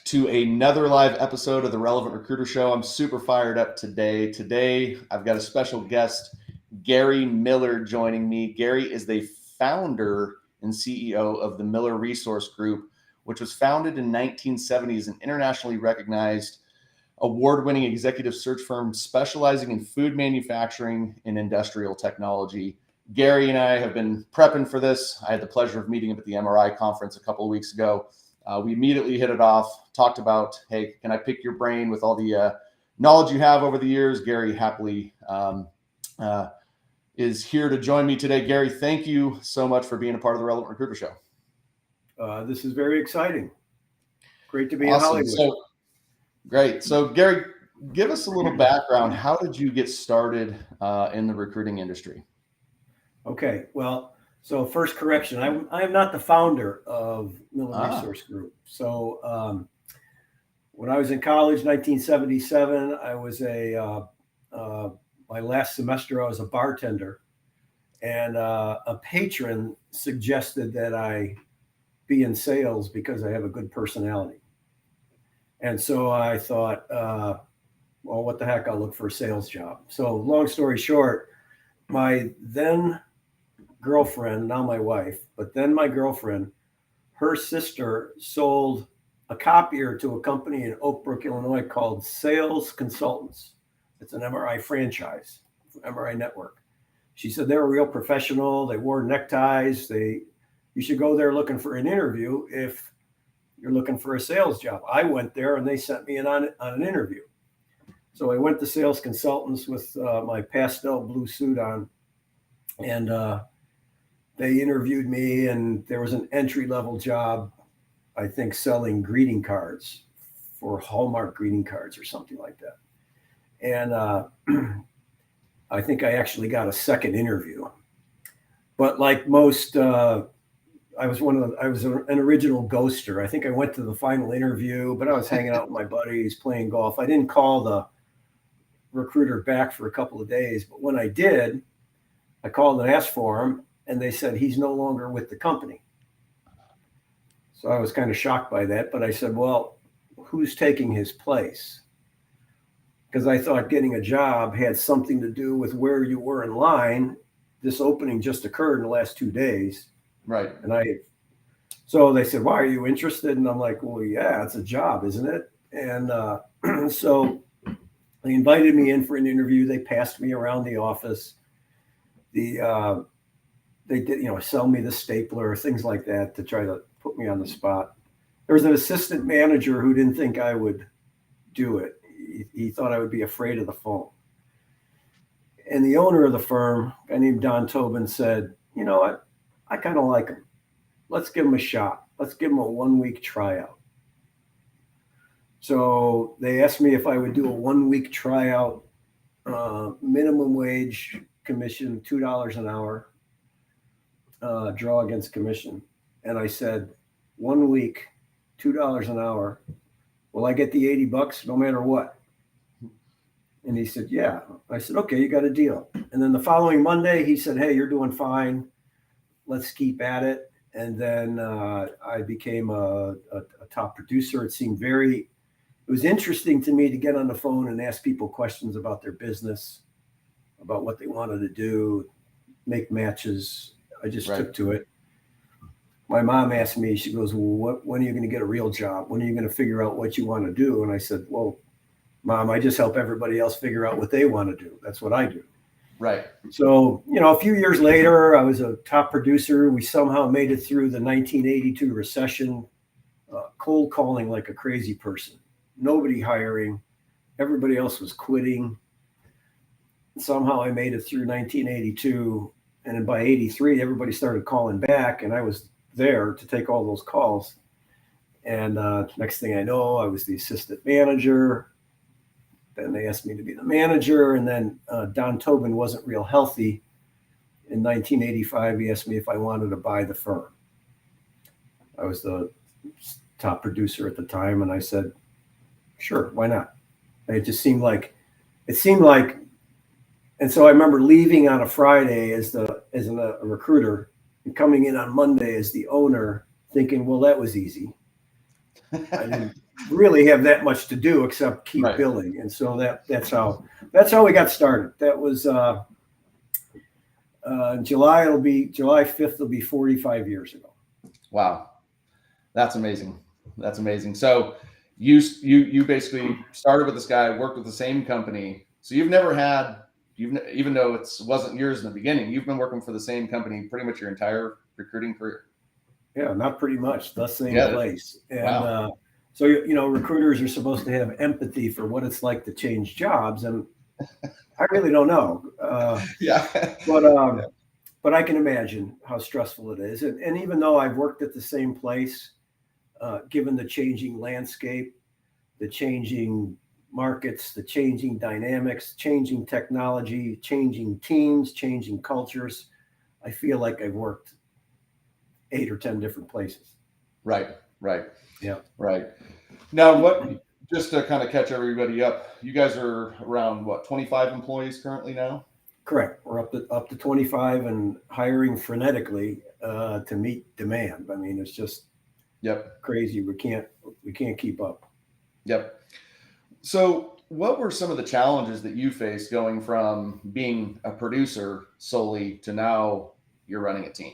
to another live episode of the Relevant Recruiter Show. I'm super fired up today. Today, I've got a special guest, Gary Miller, joining me. Gary is the founder and CEO of the Miller Resource Group, which was founded in 1970 as an internationally recognized award-winning executive search firm specializing in food manufacturing and industrial technology. Gary and I have been prepping for this. I had the pleasure of meeting him at the MRI conference a couple of weeks ago. We immediately hit it off, talked about, hey, can I pick your brain with all the knowledge you have over the years? Gary happily is here to join me today. Gary, thank you so much for being a part of the Relevant Recruiter Show. This is very exciting. Great to be Awesome. in Hollywood. Great. So, Gary, give us a little background. How did you get started in the recruiting industry? Okay. Well, so first correction, I am not the founder of Miller Resource Group. So when I was in college, 1977, I was my last semester, I was a bartender, and a patron suggested that I be in sales because I have a good personality. And so I thought, well, what the heck, I'll look for a sales job. So long story short, my then girlfriend, now my wife, but then my girlfriend, her sister sold a copier to a company in Oak Brook, Illinois called Sales Consultants. It's an MRI franchise, MRI network. She said they were real professional. They wore neckties. You should go there looking for an interview if you're looking for a sales job. I went there and they sent me on an interview. So I went to Sales Consultants with my pastel blue suit on, and they interviewed me, and there was an entry-level job, I think, selling greeting cards for Hallmark greeting cards or something like that. And I think I actually got a second interview. But like most, I was an original ghoster. I think I went to the final interview, but I was hanging out with my buddies, playing golf. I didn't call the recruiter back for a couple of days, but when I did, I called and asked for him, and they said he's no longer with the company. So I was kind of shocked by that, but I said, well, who's taking his place? Because I thought getting a job had something to do with where you were in line. This opening just occurred in the last 2 days. Right. So they said, why, are you interested? And I'm like, well, yeah, it's a job, isn't it? And so they invited me in for an interview. They passed me around the office. They did, sell me the stapler, things like that to try to put me on the spot. There was an assistant manager who didn't think I would do it. He thought I would be afraid of the phone. And the owner of the firm, a guy named Don Tobin, said, you know what? I kind of like him. Let's give him a shot. Let's give him a 1-week tryout. So they asked me if I would do a 1-week tryout, minimum wage commission, $2 an hour, draw against commission. And I said, 1 week, $2 an hour. Will I get the $80 no matter what? And he said, yeah. I said, okay, you got a deal. And then the following Monday, he said, hey, you're doing fine. Let's keep at it. And then I became a top producer. It was interesting to me to get on the phone and ask people questions about their business, about what they wanted to do, make matches. I just took to it. My mom asked me, she goes, well, when are you going to get a real job? When are you going to figure out what you want to do? And I said, well, Mom, I just help everybody else figure out what they want to do. That's what I do. Right. So, a few years later, I was a top producer. We somehow made it through the 1982 recession, cold calling like a crazy person. Nobody hiring. Everybody else was quitting. Somehow I made it through 1982. And then by 83, everybody started calling back. And I was there to take all those calls. And next thing I know, I was the assistant manager. Then they asked me to be the manager. And then Don Tobin wasn't real healthy. In 1985, he asked me if I wanted to buy the firm. I was the top producer at the time. And I said, sure, why not? And it seemed like, and so I remember leaving on a Friday as a recruiter and coming in on Monday as the owner, thinking, well, that was easy. I really have that much to do except keep Right. billing. And so that's how we got started. That was July 5th will be 45 years ago. Wow. That's amazing. That's amazing. So you basically started with this guy, worked with the same company. So you've never had, even though it wasn't yours in the beginning, you've been working for the same company pretty much your entire recruiting career. Yeah, not pretty much the same Yeah. place. And Wow. so, recruiters are supposed to have empathy for what it's like to change jobs. And I really don't know. Yeah. But I can imagine how stressful it is. And even though I've worked at the same place, given the changing landscape, the changing markets, the changing dynamics, changing technology, changing teams, changing cultures, I feel like I've worked 8 or 10 different places. Right. Right. Yeah. Right. Now, just to kind of catch everybody up, you guys are around 25 employees currently now? Correct. We're up to 25 and hiring frenetically to meet demand. I mean, it's just crazy. We can't keep up. Yep. So what were some of the challenges that you faced going from being a producer solely to now you're running a team?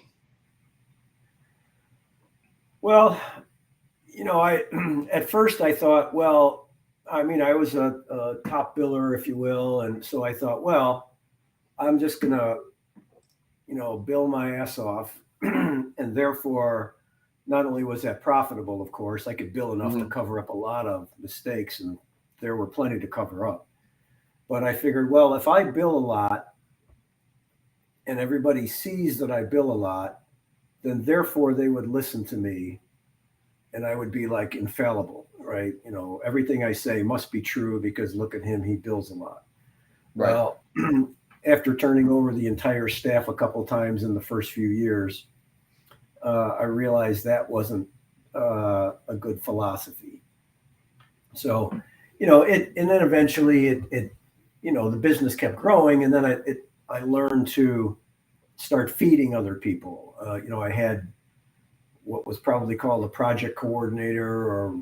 Well, I at first I thought, well, I mean, I was a top biller, if you will, and so I thought, well, I'm just gonna, bill my ass off, and therefore, not only was that profitable, of course, I could bill enough to cover up a lot of mistakes, and there were plenty to cover up. But I figured, well, if I bill a lot, and everybody sees that I bill a lot, then therefore they would listen to me and I would be like infallible, right? Everything I say must be true because look at him, he bills a lot. Right. Well, after turning over the entire staff a couple of times in the first few years, I realized that wasn't a good philosophy. So, and then eventually it the business kept growing, and then I learned to start feeding other people. I had what was probably called a project coordinator or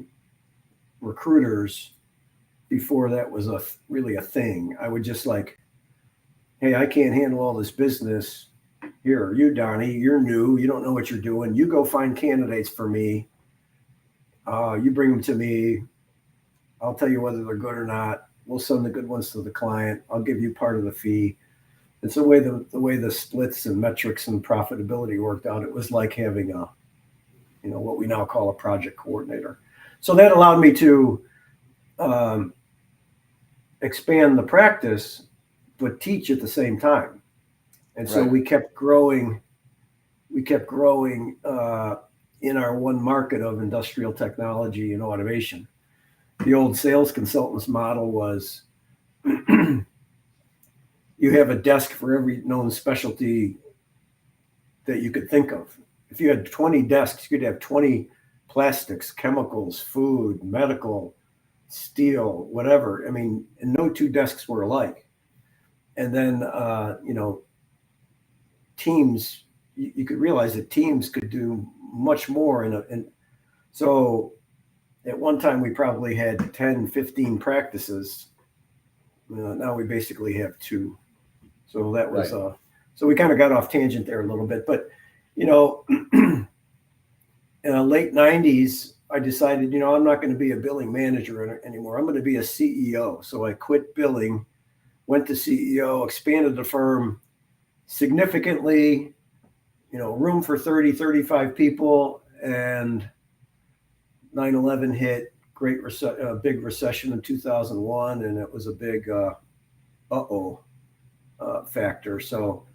recruiters before that was really a thing. I would just like, hey, I can't handle all this business. Here, you, Donnie, you're new. You don't know what you're doing. You go find candidates for me. You bring them to me. I'll tell you whether they're good or not. We'll send the good ones to the client. I'll give you part of the fee. It's the way the splits and metrics and profitability worked out. It was like having what we now call a project coordinator. So that allowed me to expand the practice, but teach at the same time. And so we kept growing. We kept growing in our one market of industrial technology and automation. The old sales consultants model was you have a desk for every known specialty that you could think of. If you had 20 desks, you could have 20 plastics, chemicals, food, medical, steel, whatever. I mean, and no two desks were alike. And then, teams, you could realize that teams could do much more. And so at one time, we probably had 10, 15 practices. Now we basically have 2. So that was, so we kind of got off tangent there a little bit. But, in the late 90s, I decided, I'm not going to be a billing manager anymore. I'm going to be a CEO. So I quit billing, went to CEO, expanded the firm significantly, room for 30, 35 people, and 9/11 hit, big recession in 2001, and it was a big factor. So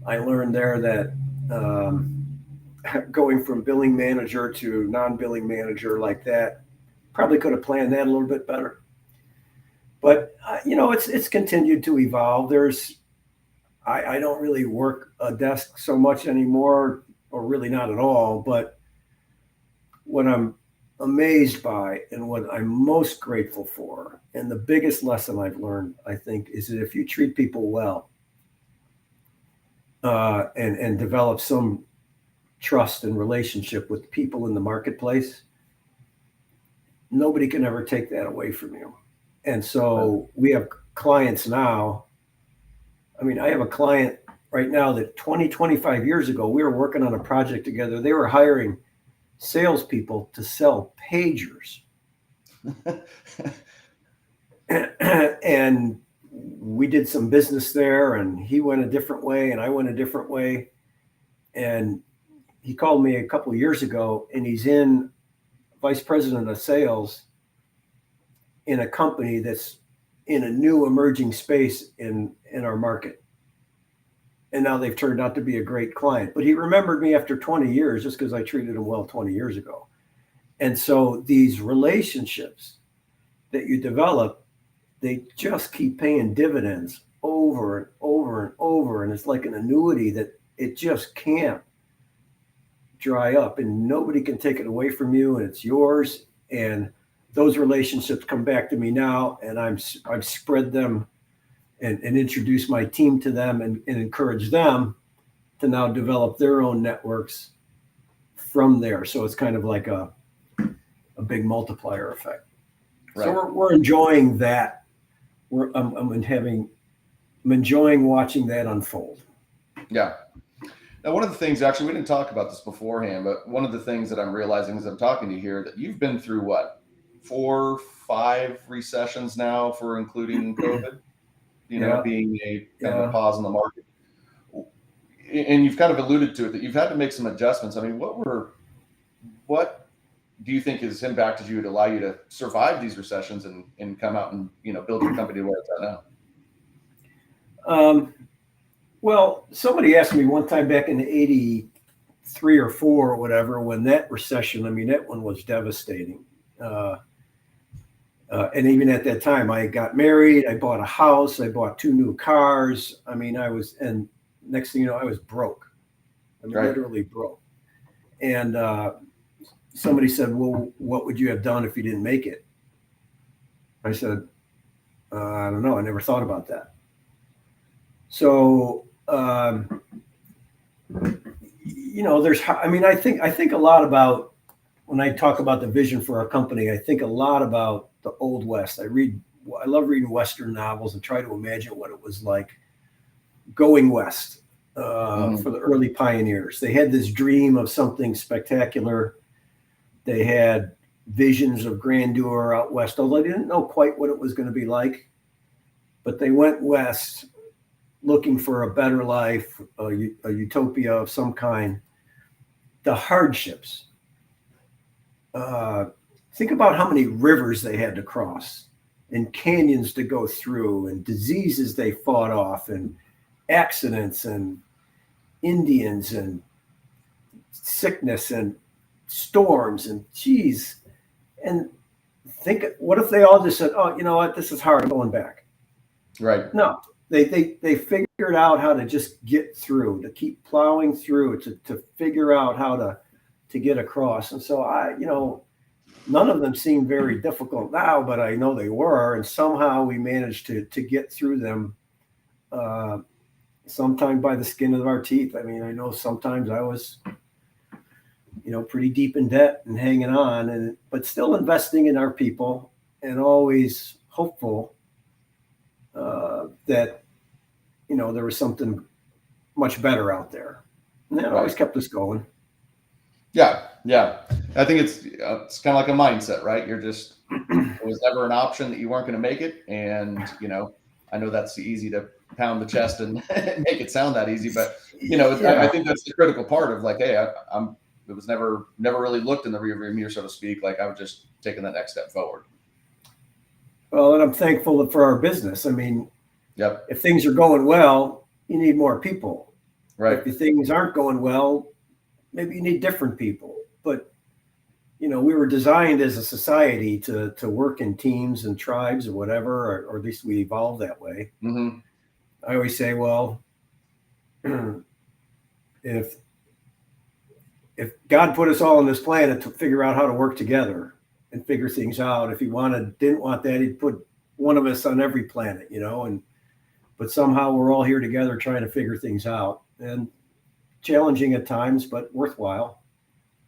I learned there that going from billing manager to non-billing manager like that, probably could have planned that a little bit better. But it's continued to evolve. I don't really work a desk so much anymore, or really not at all. But what I'm amazed by and what I'm most grateful for, and the biggest lesson I've learned, I think, is that if you treat people well and develop some trust and relationship with people in the marketplace, nobody can ever take that away from you. And so we have clients now. I mean, I have a client right now that 25 years ago, we were working on a project together. They were hiring salespeople to sell pagers. And we did some business there, and he went a different way and I went a different way. And he called me a couple of years ago, and he's in vice president of sales in a company that's in a new emerging space in our market. And now they've turned out to be a great client. But he remembered me after 20 years just because I treated him well 20 years ago. And so these relationships that you develop, they just keep paying dividends over and over and over. And it's like an annuity that it just can't dry up, and nobody can take it away from you, and it's yours. And those relationships come back to me now, and I've spread them and introduced my team to them and encourage them to now develop their own networks from there. So it's kind of like a big multiplier effect. Right. So we're enjoying that. I'm enjoying watching that unfold. Yeah. Now, one of the things, actually, we didn't talk about this beforehand, but one of the things that I'm realizing as I'm talking to you here, that you've been through what, 4, 5 recessions now, for including COVID, being a kind of a pause in the market. And you've kind of alluded to it, that you've had to make some adjustments. I mean, what do you think has impacted you to allow you to survive these recessions and come out and, build your company to where it's at now? Well, somebody asked me one time back in 83 or 4 or whatever, when that recession, I mean, that one was devastating. And even at that time, I got married, I bought a house, I bought 2 new cars. I mean, and next thing you know, I was broke. I mean, literally broke. And somebody said, well, what would you have done if you didn't make it? I said, I don't know. I never thought about that. So, I think a lot about, when I talk about the vision for our company, I think a lot about the Old West. I love reading Western novels and try to imagine what it was like going West for the early pioneers. They had this dream of something spectacular. They had visions of grandeur out West, although they didn't know quite what it was going to be like. But they went West looking for a better life, a utopia of some kind. The hardships. Think about how many rivers they had to cross and canyons to go through and diseases they fought off and accidents and Indians and sickness and storms and geez. And think, what if they all just said, oh, you know what, this is hard, I'm going back. Right. No, they figured out how to just get through, to keep plowing through, to figure out how to get across. And so none of them seem very difficult now, but I know they were, and somehow we managed to get through them, sometimes by the skin of our teeth. I mean, I know sometimes I was, pretty deep in debt and hanging on, but still investing in our people and always hopeful that, there was something much better out there. And that always kept us going. Yeah. I think it's kind of like a mindset, right? You're just, it was never an option that you weren't going to make it. And, I know that's easy to pound the chest and make it sound that easy, but, I think that's the critical part of like, hey, it was never really looked in the rearview mirror, so to speak. Like I was just taking that next step forward. Well, and I'm thankful for our business. I mean, if things are going well, you need more people. Right. If things aren't going well, maybe you need different people. But, we were designed as a society to work in teams and tribes or whatever, or at least we evolved that way. Mm-hmm. I always say, well, if God put us all on this planet to figure out how to work together and figure things out, if he didn't want that, he'd put one of us on every planet, but somehow we're all here together trying to figure things out, and challenging at times, but worthwhile.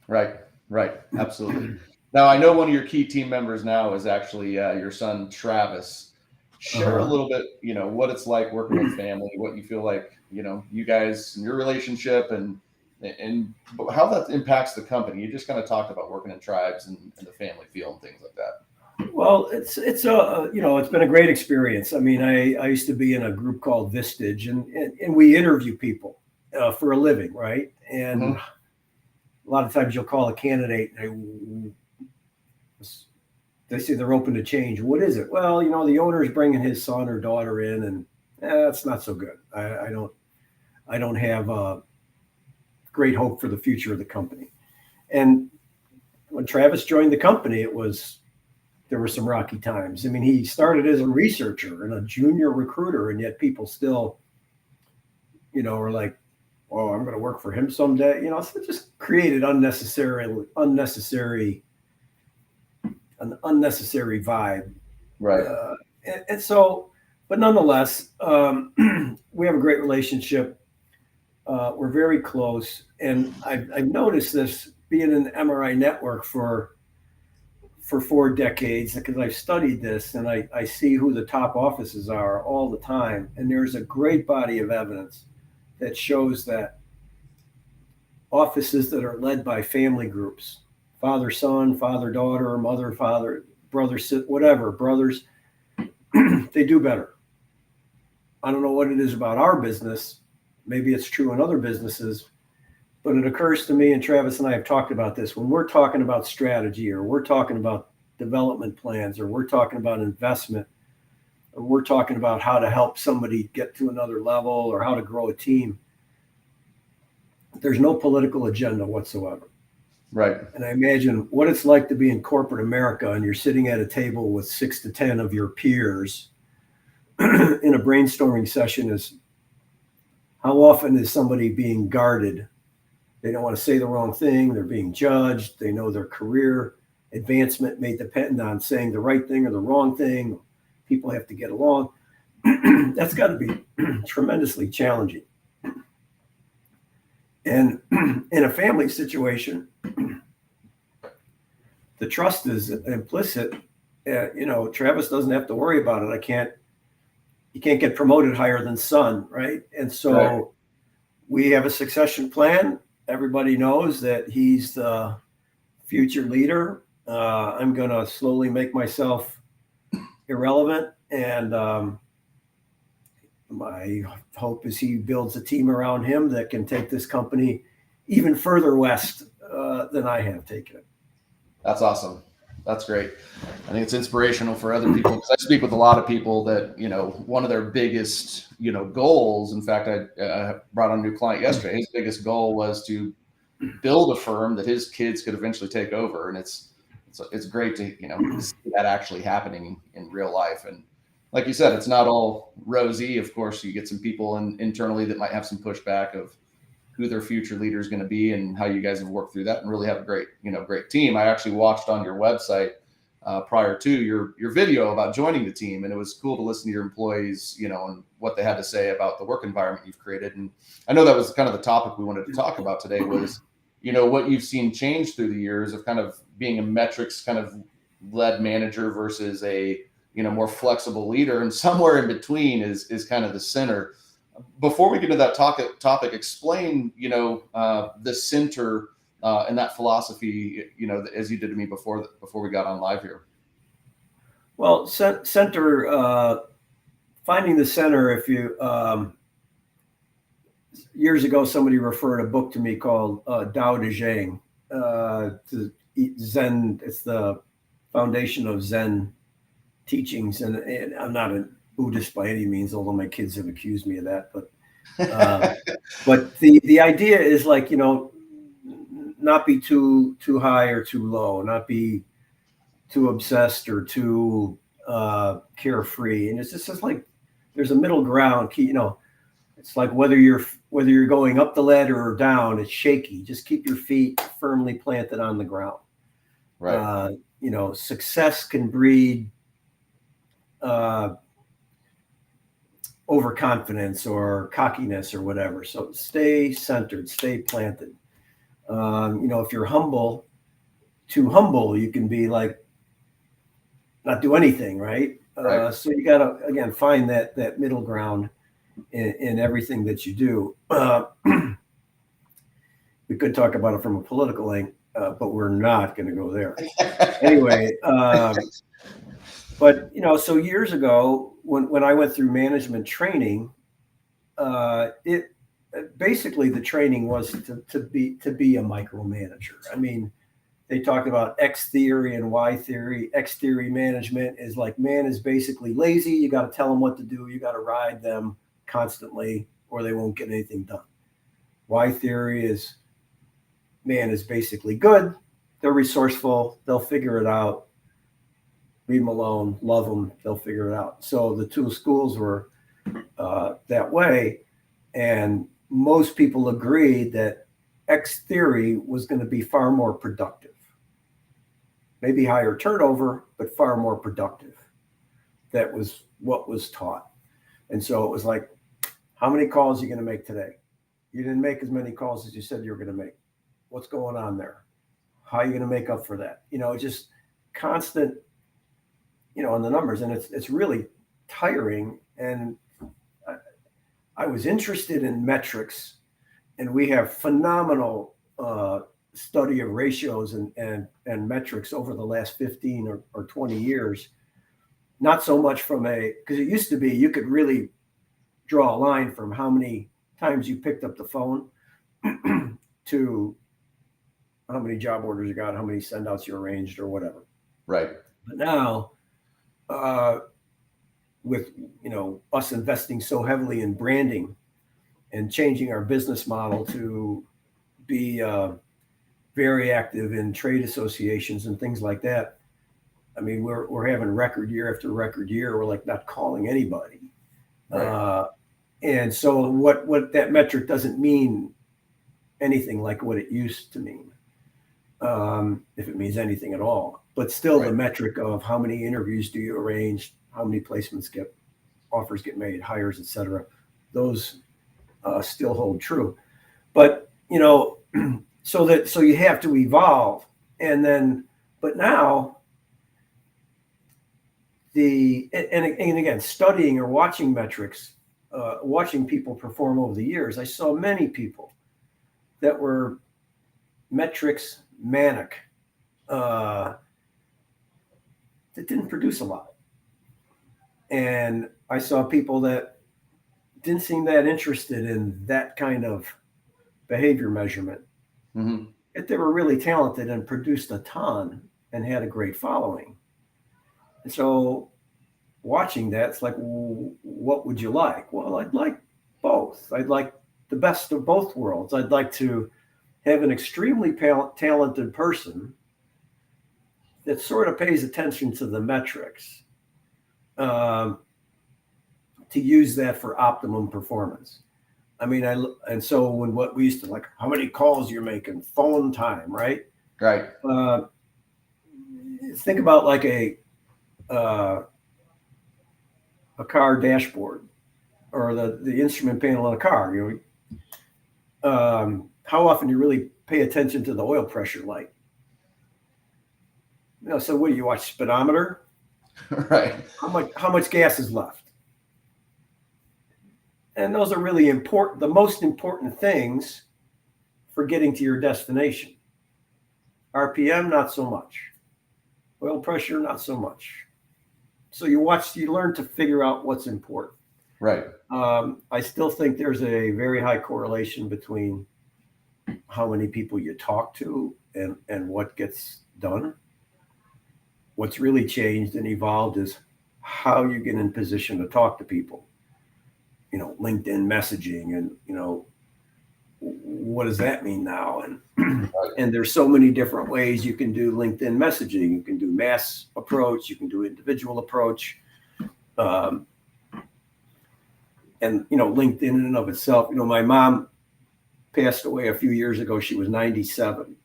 Right. Absolutely. Now, I know one of your key team members now is actually your son, Travis. Share a little bit, what it's like working with family, what you feel like, you guys and your relationship and how that impacts the company. You just kind of talked about working in tribes and the family feel and things like that. Well, it's it's been a great experience. I mean, I used to be in a group called Vistage, and we interview people for a living, right? And a lot of times you'll call a candidate and they say they're open to change. What is it? Well, the owner is bringing his son or daughter in, and that's not so good. I don't have great hope for the future of the company. And when Travis joined the company, there were some rocky times. I mean, he started as a researcher and a junior recruiter, and yet people still, are like, "Oh, I'm going to work for him someday." So it just created an unnecessary vibe. Right. And so, but nonetheless, we have a great relationship. We're very close, and I've noticed this being in the MRI network for 4 decades, because I've studied this and I see who the top offices are all the time. And there's a great body of evidence that shows that offices that are led by family groups, father, son, father, daughter, mother, father, brother, whatever, brothers, they do better. I don't know what it is about our business. Maybe it's true in other businesses, but it occurs to me, and Travis and I have talked about this, when we're talking about strategy, or we're talking about development plans, or we're talking about investment, or we're talking about how to help somebody get to another level, or how to grow a team, there's no political agenda whatsoever. Right. And I imagine what it's like to be in corporate America and you're sitting at a table with 6 to 10 of your peers in a brainstorming session is, how often is somebody being guarded? They don't want to say the wrong thing. They're being judged. They know their career advancement may depend on saying the right thing or the wrong thing. People have to get along. That's got to be tremendously challenging. And in a family situation, the trust is implicit. Travis doesn't have to worry about it. You can't get promoted higher than son, right? And so we have a succession plan. Everybody knows that he's the future leader. I'm going to slowly make myself irrelevant. And my hope is he builds a team around him that can take this company even further west than I have taken it. That's awesome. That's great. I think it's inspirational for other people, because I speak with a lot of people that, one of their biggest, goals. In fact, I brought on a new client yesterday. His biggest goal was to build a firm that his kids could eventually take over. And it's great to, see that actually happening in real life. And like you said, it's not all rosy. Of course, you get some people internally that might have some pushback of who their future leader is going to be and how you guys have worked through that and really have a great team. I actually watched on your website prior to your video about joining the team, and it was cool to listen to your employees, and what they had to say about the work environment you've created. And I know that was kind of the topic we wanted to talk about today was, what you've seen change through the years of kind of being a metrics kind of led manager versus a, more flexible leader, and somewhere in between is kind of the center. Before we get to that topic, explain, the center and that philosophy, as you did to me before we got on live here. Well, center, finding the center. If you years ago, somebody referred a book to me called Tao Te Ching, to Zen. It's the foundation of Zen teachings, and I'm not a Buddhist by any means, although my kids have accused me of that. But the idea is like, not be too high or too low, not be too obsessed or too carefree. And it's just like there's a middle ground. It's like whether you're going up the ladder or down, it's shaky. Just keep your feet firmly planted on the ground. Right. Success can breed overconfidence or cockiness or whatever. So stay centered, stay planted. If you're humble too humble. You can be like, not do anything, right? Right. So you got to, again, find that middle ground in everything that you do. We could talk about it from a political angle, but we're not going to go there. Anyway, but so years ago, when I went through management training, it basically the training was to be a micromanager. I mean, they talk about X theory and Y theory. X theory management is like man is basically lazy. You got to tell them what to do. You got to ride them constantly, or they won't get anything done. Y theory is man is basically good. They're resourceful. They'll figure it out. Leave them alone. Love them. They'll figure it out. So the two schools were that way. And most people agreed that X theory was going to be far more productive. Maybe higher turnover, but far more productive. That was what was taught. And so it was like, how many calls are you going to make today? You didn't make as many calls as you said you were going to make. What's going on there? How are you going to make up for that? Just constant, on the numbers. And it's really tiring. And I was interested in metrics, and we have phenomenal study of ratios and metrics over the last 15 or 20 years. Not so much because it used to be you could really draw a line from how many times you picked up the phone to how many job orders you got, how many send outs you arranged or whatever. Right. But now, with us investing so heavily in branding and changing our business model to be very active in trade associations and things like that. I mean, we're having record year after record year. We're like not calling anybody. Right. And so what that metric doesn't mean anything like what it used to mean, if it means anything at all. But still, right. The metric of how many interviews do you arrange, how many placements offers get made, hires, etc. Those still hold true. But so you have to evolve, but now and again, studying or watching metrics, watching people perform over the years, I saw many people that were metrics manic, that didn't produce a lot. And I saw people that didn't seem that interested in that kind of behavior measurement. Mm-hmm. Yet they were really talented and produced a ton and had a great following. And so watching that, it's like, what would you like? Well, I'd like both. I'd like the best of both worlds. I'd like to have an extremely talented person that sort of pays attention to the metrics, to use that for optimum performance. I mean, so when what we used to like, how many calls you're making, phone time, right? Right. Think about like a car dashboard or the instrument panel in a car. How often do you really pay attention to the oil pressure light? So what do you watch? Speedometer? Right. How much gas is left? And those are really important, the most important things for getting to your destination. RPM, not so much. Oil pressure, not so much. So you learn to figure out what's important. Right. I still think there's a very high correlation between how many people you talk to and what gets done. What's really changed and evolved is how you get in position to talk to people. LinkedIn messaging, and what does that mean now? And and there's so many different ways you can do LinkedIn messaging. You can do mass approach, you can do individual approach, and LinkedIn in and of itself. My mom passed away a few years ago. She was 97,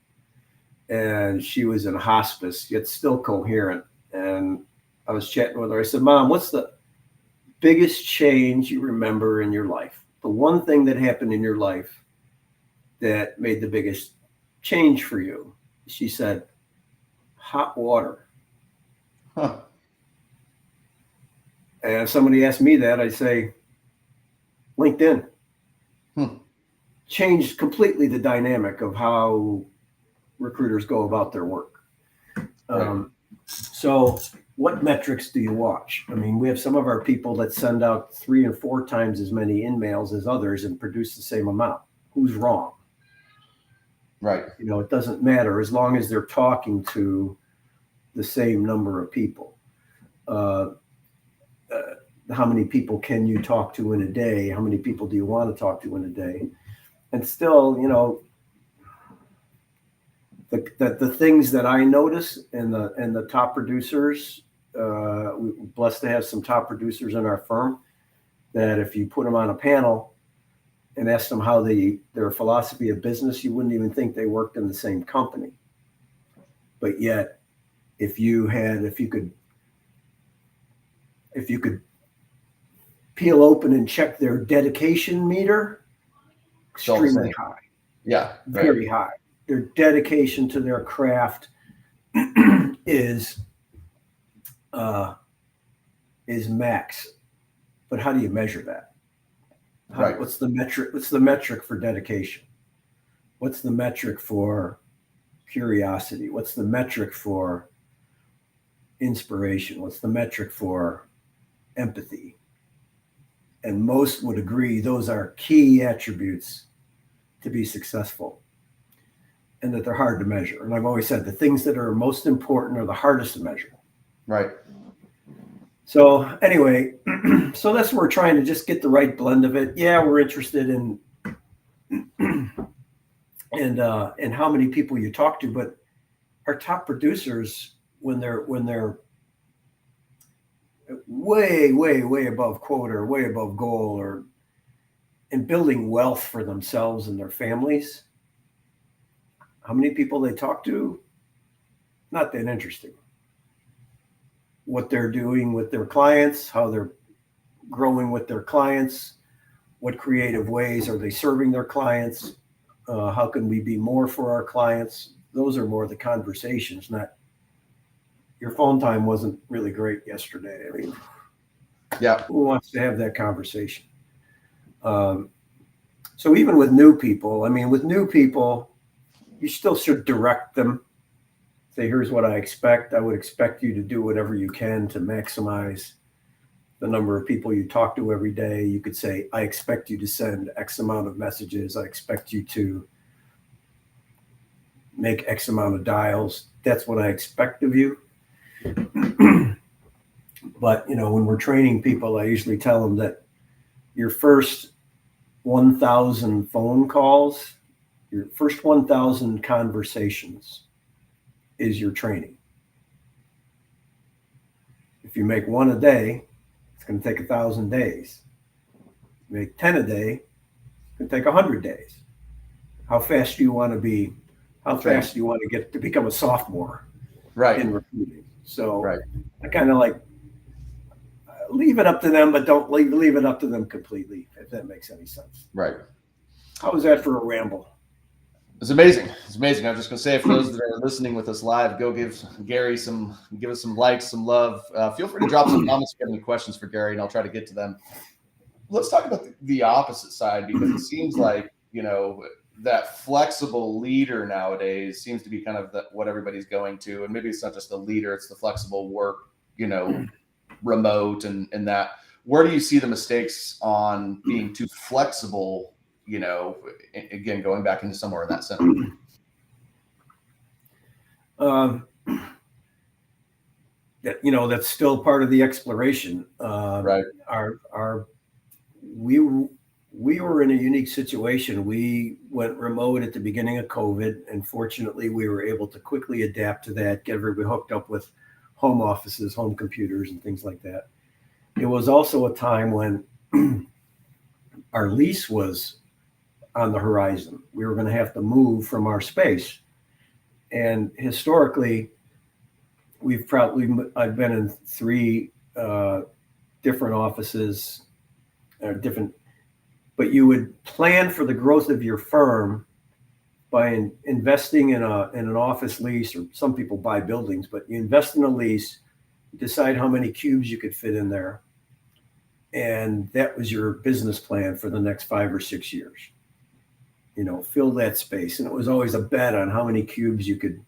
and she was in hospice, yet still coherent. And I was chatting with her. I said, "Mom, what's the biggest change you remember in your life? The one thing that happened in your life that made the biggest change for you?" She said, hot water. Huh. And if somebody asked me that, I'd say LinkedIn. Changed completely the dynamic of how recruiters go about their work. Right. So what metrics do you watch? I mean, we have some of our people that send out 3 and 4 times as many emails as others and produce the same amount. Who's wrong? Right. You know, it doesn't matter as long as they're talking to the same number of people. How many people can you talk to in a day? How many people do you want to talk to in a day? And still, you know, the things that I notice in the top producers, we're blessed to have some top producers in our firm, that if you put them on a panel and ask them how their philosophy of business, you wouldn't even think they worked in the same company. But yet, if you could peel open and check their dedication meter, extremely high. Yeah. Very high. Their dedication to their craft is max. But how do you measure that? What's the metric? What's the metric for dedication? What's the metric for curiosity? What's the metric for inspiration? What's the metric for empathy? And most would agree those are key attributes to be successful, and that they're hard to measure. And I've always said the things that are most important are the hardest to measure. Right. So anyway, so that's where we're trying to just get the right blend of it. Yeah, we're interested in and how many people you talk to, but our top producers, when they're way above quota or way above goal, or in building wealth for themselves and their families, how many people they talk to, not that interesting. What they're doing with their clients, how they're growing with their clients, what creative ways are they serving their clients, how can we be more for our clients? Those are more the conversations, not your phone time wasn't really great yesterday. I mean, yeah, who wants to have that conversation? So even with new people, you still should direct them. Say, here's what I expect. I would expect you to do whatever you can to maximize the number of people you talk to every day. You could say, I expect you to send X amount of messages. I expect you to make X amount of dials. That's what I expect of you. But, when we're training people, I usually tell them that your first 1,000 phone calls, your first 1,000 conversations is your training. If you make one a day, it's going to take 1,000 days. Make 10 a day, it's going to take 100 days. How fast do you want to be? How fast do you want to get to become a sophomore in recruiting? So I kind of like leave it up to them, but don't leave it up to them completely, if that makes any sense. Right. How was that for a ramble? It's amazing. It's amazing. I'm just going to say, for those that are listening with us live, go give Gary give us some likes, some love. Feel free to drop some comments if you have any questions for Gary, and I'll try to get to them. Let's talk about the opposite side, because it seems like, that flexible leader nowadays seems to be kind of what everybody's going to. And maybe it's not just the leader, it's the flexible work, remote and that. Where do you see the mistakes on being too flexible? Again, going back into somewhere in that center. That's still part of the exploration. Right. We were in a unique situation. We went remote at the beginning of COVID, and fortunately, we were able to quickly adapt to that, get everybody hooked up with home offices, home computers, and things like that. It was also a time when our lease was on the horizon. We were going to have to move from our space. And historically, I've been in 3 different offices, but you would plan for the growth of your firm by investing in an office lease, or some people buy buildings, but you invest in a lease, you decide how many cubes you could fit in there. And that was your business plan for the next 5 or 6 years. Fill that space. And it was always a bet on how many cubes you could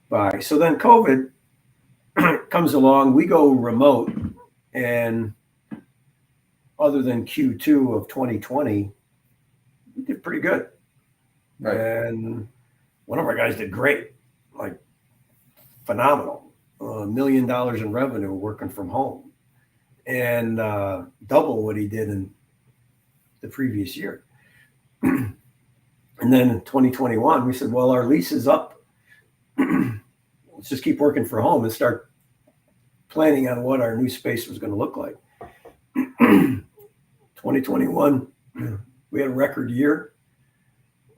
buy. So then COVID comes along, we go remote, and other than Q2 of 2020, we did pretty good. Right. And one of our guys did great, like phenomenal, $1 million in revenue working from home, and double what he did in the previous year. And then in 2021, we said, well, our lease is up. Let's just keep working from home and start planning on what our new space was going to look like. 2021, we had a record year.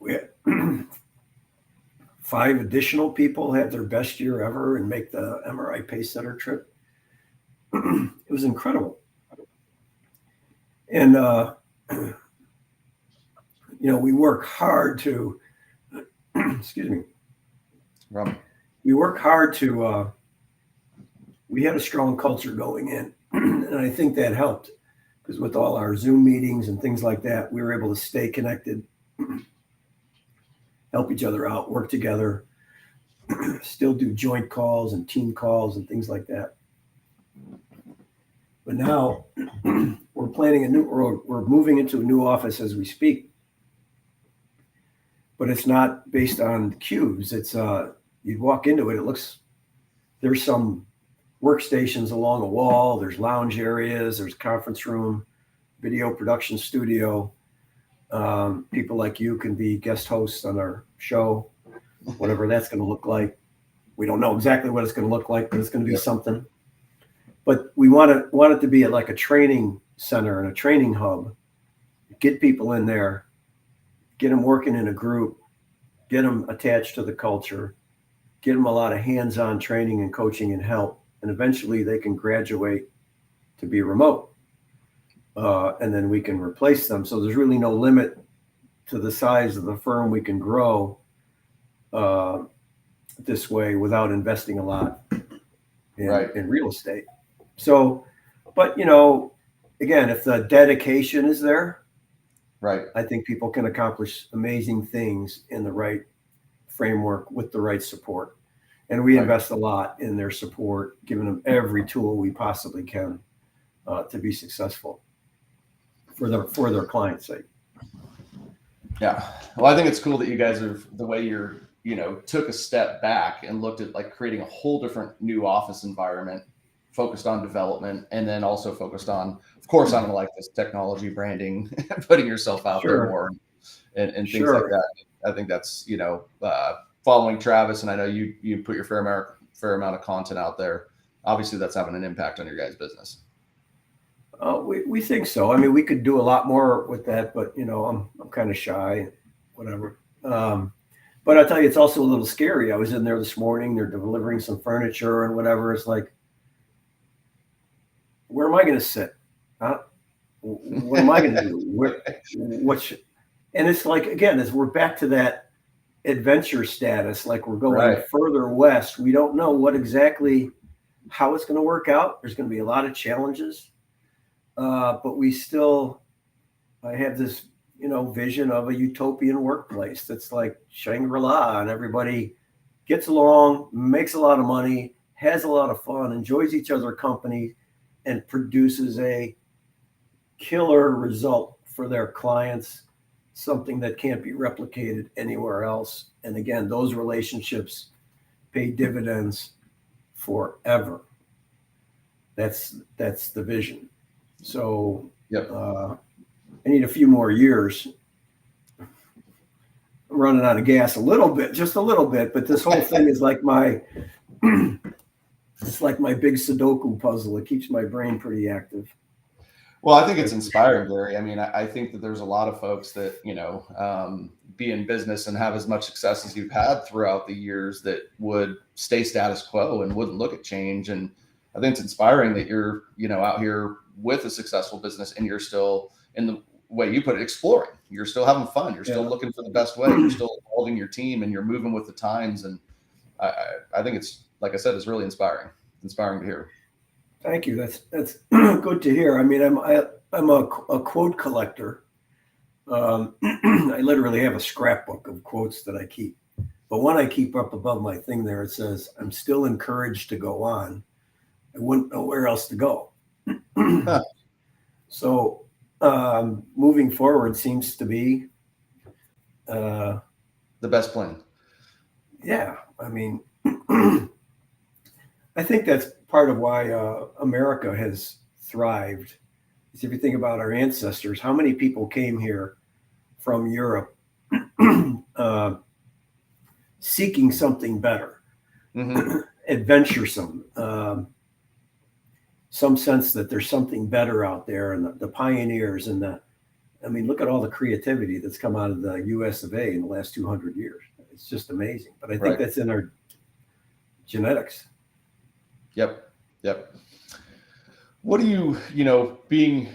We had 5 additional people had their best year ever and make the MRI Pacesetter trip. It was incredible. And, we work hard to, excuse me. We work hard to, we had a strong culture going in. And I think that helped, because with all our Zoom meetings and things like that, we were able to stay connected, help each other out, work together, still do joint calls and team calls and things like that. But now we're we're moving into a new office as we speak. But it's not based on cubes. It's you'd walk into it, there's some workstations along a wall, there's lounge areas, there's conference room, video production studio. People like you can be guest hosts on our show, whatever that's going to look like. We don't know exactly what it's going to look like, but it's going to be something. But we want it to be like a training center and a training hub. Get people in there, get them working in a group, get them attached to the culture, get them a lot of hands-on training and coaching and help. And eventually they can graduate to be remote. And then we can replace them. So there's really no limit to the size of the firm we can grow this way without investing a lot in real estate. So, but again, if the dedication is there, right, I think people can accomplish amazing things in the right framework with the right support. And we invest a lot in their support, giving them every tool we possibly can to be successful for their client's sake. Yeah. Well, I think it's cool that you guys are the way took a step back and looked at like creating a whole different new office environment, focused on development, and then also focused on, of course, I'm gonna like this technology branding, putting yourself out there more and things like that. I think that's, following Travis, and I know you put your fair amount of content out there. Obviously that's having an impact on your guys' business. We think so. I mean, we could do a lot more with that, but I'm kind of shy, whatever. But I tell you, it's also a little scary. I was in there this morning. They're delivering some furniture and whatever. It's like, where am I going to sit? Huh? What am I going to do? And it's like, again, as we're back to that adventure status, like we're going further west. We don't know how it's going to work out. There's going to be a lot of challenges. But I have this, vision of a utopian workplace that's like Shangri-La, and everybody gets along, makes a lot of money, has a lot of fun, enjoys each other's company, and produces a killer result for their clients, something that can't be replicated anywhere else. And again, those relationships pay dividends forever. That's the vision. So I need a few more years. I'm running out of gas just a little bit, but this whole thing is like it's like my big Sudoku puzzle. It keeps my brain pretty active. Well, I think it's inspiring, Gary. I mean, I think that there's a lot of folks that, be in business and have as much success as you've had throughout the years that would stay status quo and wouldn't look at change. And I think it's inspiring that you're, out here with a successful business and you're still in way you put it, exploring. You're still having fun. You're still looking for the best way. You're still evolving your team, and you're moving with the times. And I think it's, like I said, it's really inspiring. It's inspiring to hear. Thank you. That's good to hear. I mean, I'm a quote collector. I literally have a scrapbook of quotes that I keep. But one I keep up above my thing there, it says, "I'm still encouraged to go on. I wouldn't know where else to go." Huh. So moving forward seems to be the best plan. Yeah. I mean, I think that's part of why America has thrived. Is if you think about our ancestors, how many people came here from Europe seeking something better, adventuresome, some sense that there's something better out there, and the pioneers and I mean, look at all the creativity that's come out of the US of A in the last 200 years. It's just amazing. But I think that's in our genetics. Yep. What do you being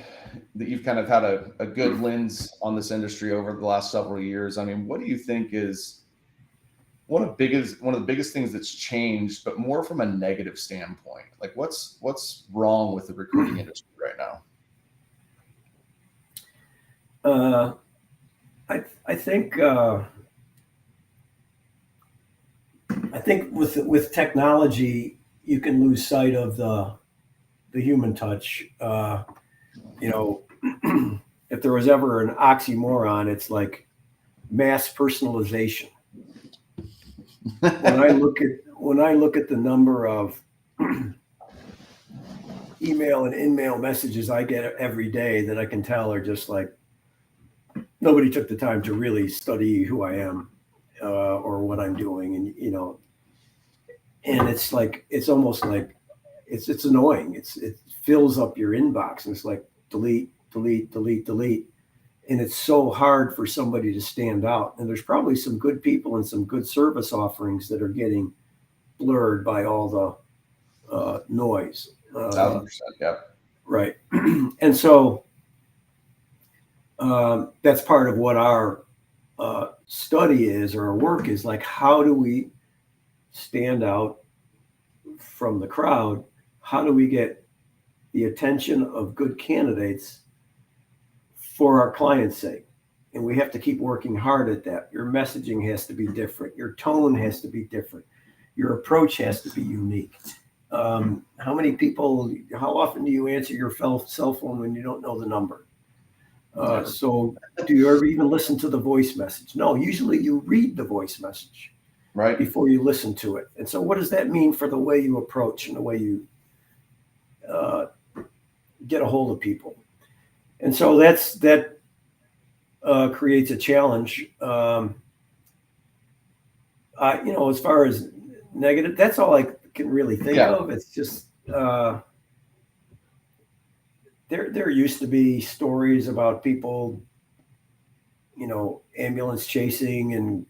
that you've kind of had a good lens on this industry over the last several years, I mean, what do you think is one of the biggest things that's changed, but more from a negative standpoint? Like what's wrong with the recruiting industry right now? I think with technology, you can lose sight of the human touch. If there was ever an oxymoron, it's like mass personalization. When I look at the number of email and in-mail messages I get every day that I can tell are just like nobody took the time to really study who I am or what I'm doing, and it's like it's almost like it's annoying. It fills up your inbox, and it's like delete, and it's so hard for somebody to stand out. And there's probably some good people and some good service offerings that are getting blurred by all the noise. 1,000%, yeah. Right. And so that's part of what our study is, or our work is, like, how do we stand out from the crowd? How do we get the attention of good candidates for our clients' sake? And we have to keep working hard at that. Your messaging has to be different. Your tone has to be different. Your approach has to be unique. How often do you answer your cell phone when you don't know the number? So do you ever even listen to the voice message? No, usually you read the voice message before you listen to it. And so what does that mean for the way you approach and the way you get a hold of people? And so that creates a challenge. As far as negative, that's all I can really think of. It's just there used to be stories about people, ambulance chasing and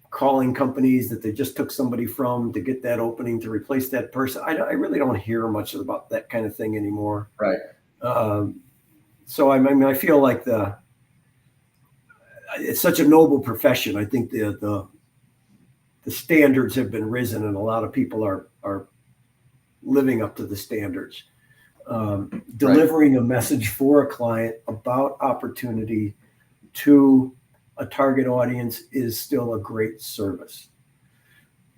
calling companies that they just took somebody from to get that opening to replace that person. I really don't hear much about that kind of thing anymore. Right. So I feel like it's such a noble profession. I think the standards have been risen, and a lot of people are living up to the standards. Delivering a message for a client about opportunity to a target audience is still a great service.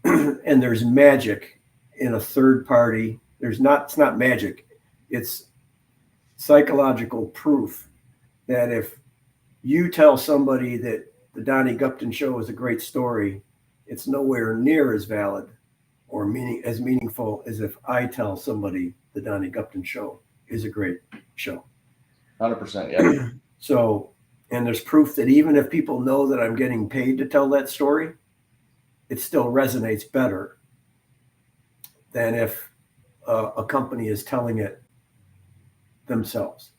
And there's magic in a third party. It's not magic. It's psychological proof that if you tell somebody that the Donnie Gupton Show is a great story, it's nowhere near as valid or as meaningful as if I tell somebody the Donnie Gupton Show is a great show. 100%, yeah. So, and there's proof that even if people know that I'm getting paid to tell that story, it still resonates better than if a company is telling it themselves.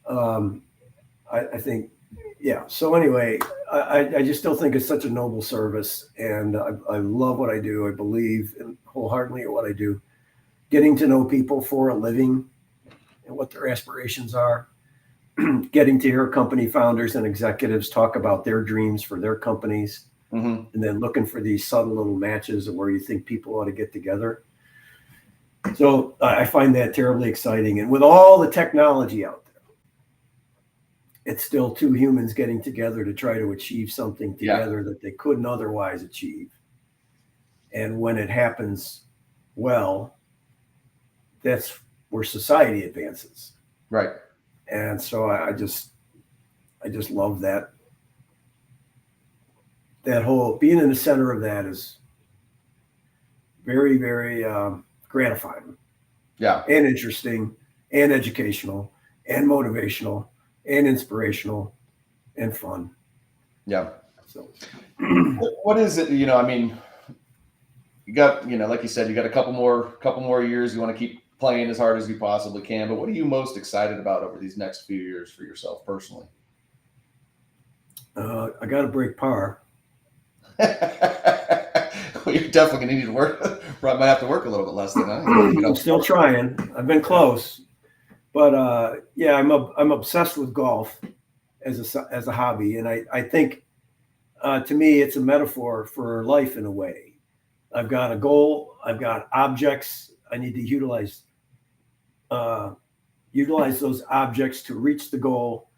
I think, yeah. So anyway, I just still think it's such a noble service, and I love what I do. I believe wholeheartedly in what I do. Getting to know people for a living and what their aspirations are, getting to hear company founders and executives talk about their dreams for their companies, and then looking for these subtle little matches of where you think people ought to get together. So I find that terribly exciting. And with all the technology out there, it's still two humans getting together to try to achieve something together that they couldn't otherwise achieve. And when it happens well, that's where society advances. Right. And so I just love that. That whole being in the center of that is very, very gratifying. Yeah. And interesting and educational and motivational and inspirational and fun. Yeah. So what is it, I mean, you got, like you said, you got a couple more years. You want to keep playing as hard as you possibly can, but what are you most excited about over these next few years for yourself personally? I got to break par. Well, you're definitely going to need to work. Probably might have to work a little bit less than that. I'm still trying. I've been close, but I'm obsessed with golf as a hobby, and I think to me it's a metaphor for life in a way. I've got a goal. I've got objects. I need to utilize those objects to reach the goal.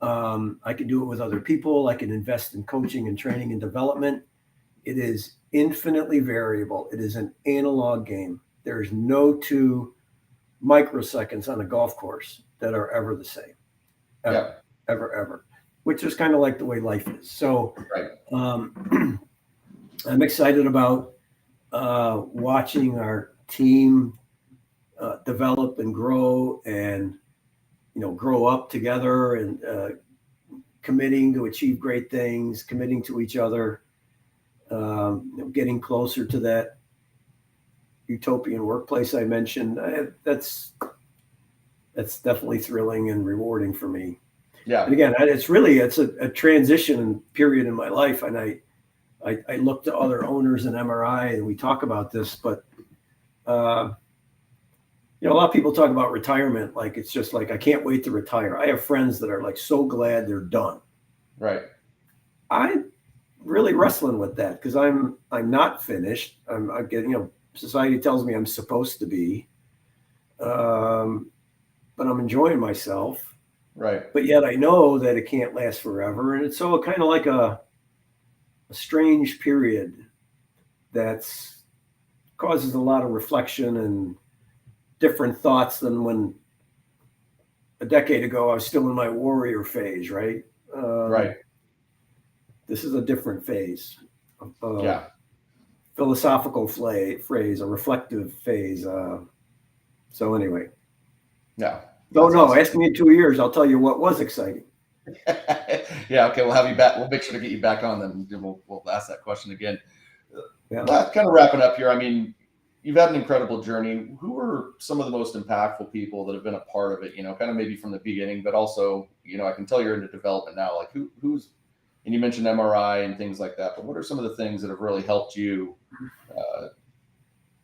I can do it with other people. I can invest in coaching and training and development. It is infinitely variable. It is an analog game. There's no two microseconds on a golf course that are ever the same. Ever. Which is kind of like the way life is. So I'm excited about watching our team develop and grow and grow up together and committing to achieve great things, committing to each other, getting closer to that utopian workplace I mentioned. That's definitely thrilling and rewarding for me. Yeah. And again, it's a transition period in my life, and I look to other owners in MRI, and we talk about this, but a lot of people talk about retirement like it's just like I can't wait to retire. I have friends that are like so glad they're done. Right. I'm really wrestling with that because I'm not finished. I'm getting, society tells me I'm supposed to be, but I'm enjoying myself. Right. But yet I know that it can't last forever, and it's so kind of like a strange period that's causes a lot of reflection and different thoughts than when a decade ago I was still in my warrior phase, right? Right. This is a different phase. Yeah. Philosophical phrase, a reflective phase. So anyway. Yeah. Don't know. Awesome. Ask me in 2 years. I'll tell you what was exciting. Yeah. Okay. We'll have you back. We'll make sure to get you back on then. We'll ask that question again. Yeah. Kind of wrapping up here. I mean, you've had an incredible journey. Who are some of the most impactful people that have been a part of it, kind of maybe from the beginning, but also, I can tell you're into development now, like who's, and you mentioned MRI and things like that, but what are some of the things that have really helped you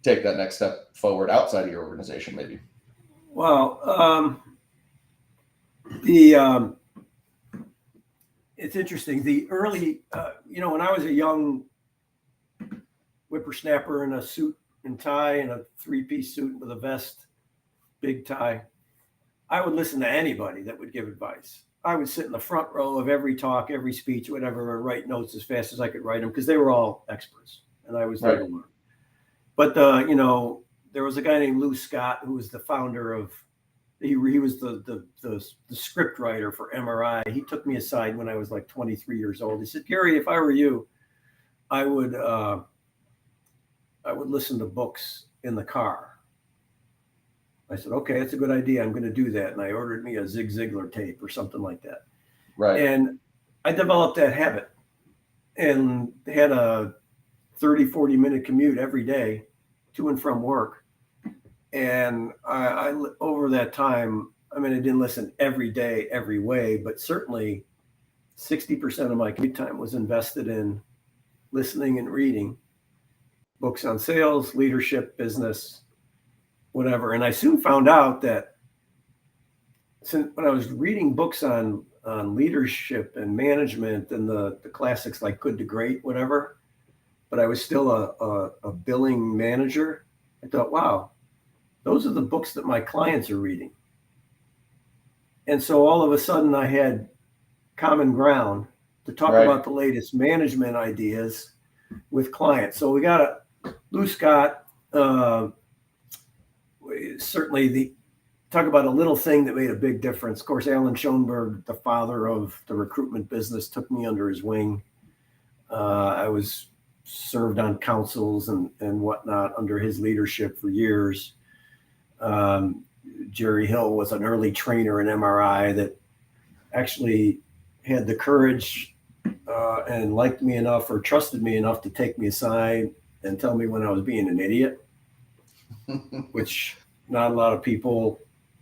take that next step forward outside of your organization, maybe? Well, it's interesting. The early, when I was a young whippersnapper in a suit and tie and a 3-piece suit with a vest, big tie, I would listen to anybody that would give advice. I would sit in the front row of every talk, every speech, whatever, and write notes as fast as I could write them because they were all experts and I was there to learn. But, there was a guy named Lou Scott who was the founder of, he was the script writer for MRI. He took me aside when I was like 23 years old. He said, Gary, if I were you, I would listen to books in the car. I said, okay, that's a good idea. I'm going to do that. And I ordered me a Zig Ziglar tape or something like that. Right. And I developed that habit and had a 30, 40-minute commute every day to and from work. And I over that time, I didn't listen every day, every way, but certainly 60% of my commute time was invested in listening and reading books on sales, leadership, business, whatever. And I soon found out that when I was reading books on leadership and management and the classics like Good to Great, whatever, but I was still a billing manager. I thought, wow, those are the books that my clients are reading. And so all of a sudden I had common ground to talk about the latest management ideas with clients. So we got Lou Scott, certainly talk about a little thing that made a big difference. Of course, Alan Schoenberg, the father of the recruitment business, took me under his wing. I was served on councils and whatnot under his leadership for years. Jerry Hill was an early trainer in MRI that actually had the courage and liked me enough or trusted me enough to take me aside and tell me when I was being an idiot, which not a lot of people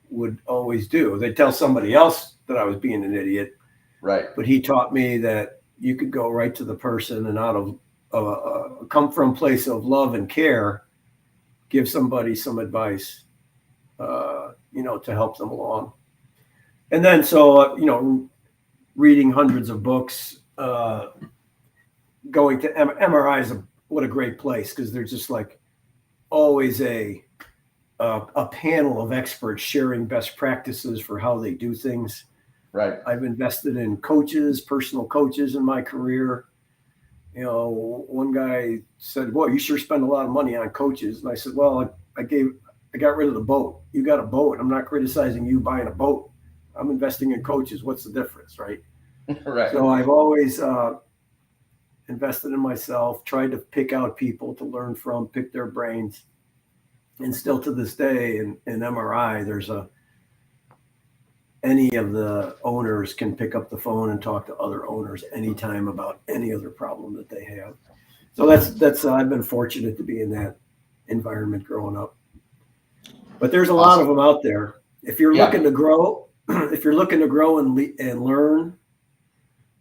would always do. They'd tell somebody else that I was being an idiot. Right. But he taught me that you could go right to the person and out of come from a place of love and care, give somebody some advice, to help them along. And then, so, reading hundreds of books, going to MRI is what a great place, because there's just like always a panel of experts sharing best practices for how they do things. Right. I've invested in coaches, personal coaches in my career. One guy said, "Boy, you sure spend a lot of money on coaches." And I said, "Well, I got rid of the boat. You got a boat. I'm not criticizing you buying a boat. I'm investing in coaches. What's the difference?" Right. Right. So I've always invested in myself, tried to pick out people to learn from, pick their brains. And still to this day in MRI, there's any of the owners can pick up the phone and talk to other owners anytime about any other problem that they have. So that's I've been fortunate to be in that environment growing up. But there's a lot of them out there. If you're looking to grow, and learn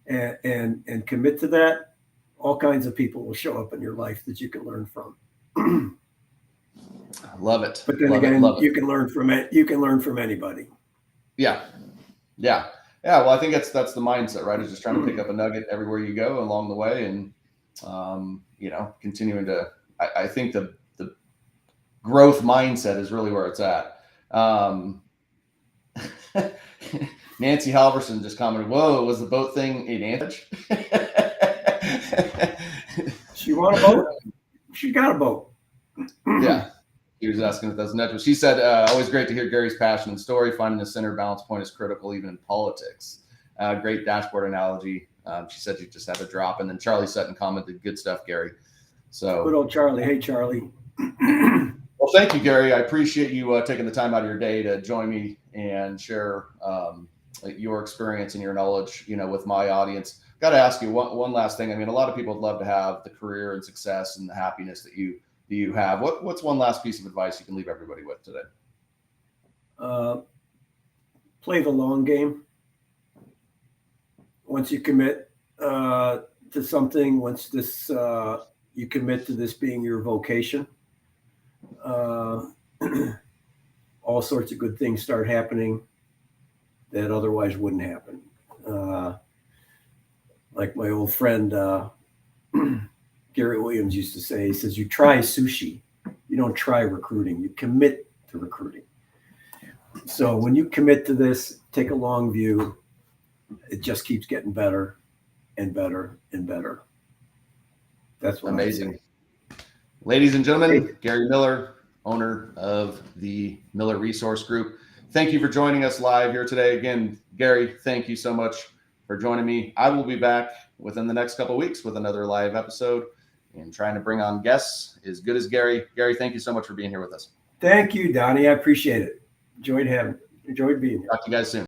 and commit to that, all kinds of people will show up in your life that you can learn from. I love it. But then you can learn from it. You can learn from anybody. Yeah. Well, I think that's the mindset, right? Is just trying to pick up a nugget everywhere you go along the way, and continuing to. I think the growth mindset is really where it's at. Nancy Halverson just commented, "Whoa, was the boat thing in Anchorage?" She want a boat? She got a boat. Yeah. He was asking if that's natural. She said, "Always great to hear Gary's passion and story. Finding the center balance point is critical, even in politics." Great dashboard analogy. She said she just had a drop. And then Charlie Sutton commented, "Good stuff, Gary." So good old Charlie. Hey, Charlie. Well, thank you, Gary. I appreciate you taking the time out of your day to join me and share your experience and your knowledge, with my audience. Got to ask you one last thing. I mean, a lot of people would love to have the career and success and the happiness that you have. What's one last piece of advice you can leave everybody with today? Play the long game. Once you commit to something, once you commit to this being your vocation, all sorts of good things start happening that otherwise wouldn't happen. Like my old friend Gary Williams used to say, he says, "You try sushi, you don't try recruiting, you commit to recruiting." So when you commit to this, take a long view, it just keeps getting better and better and better. That's what amazing. Ladies and gentlemen, Gary Miller, owner of the Miller Resource Group. Thank you for joining us live here today. Again, Gary, thank you so much for joining me. I will be back within the next couple of weeks with another live episode and trying to bring on guests as good as Gary. Gary, thank you so much for being here with us. Thank you, Donnie. I appreciate it. Enjoyed being here. Talk to you guys soon.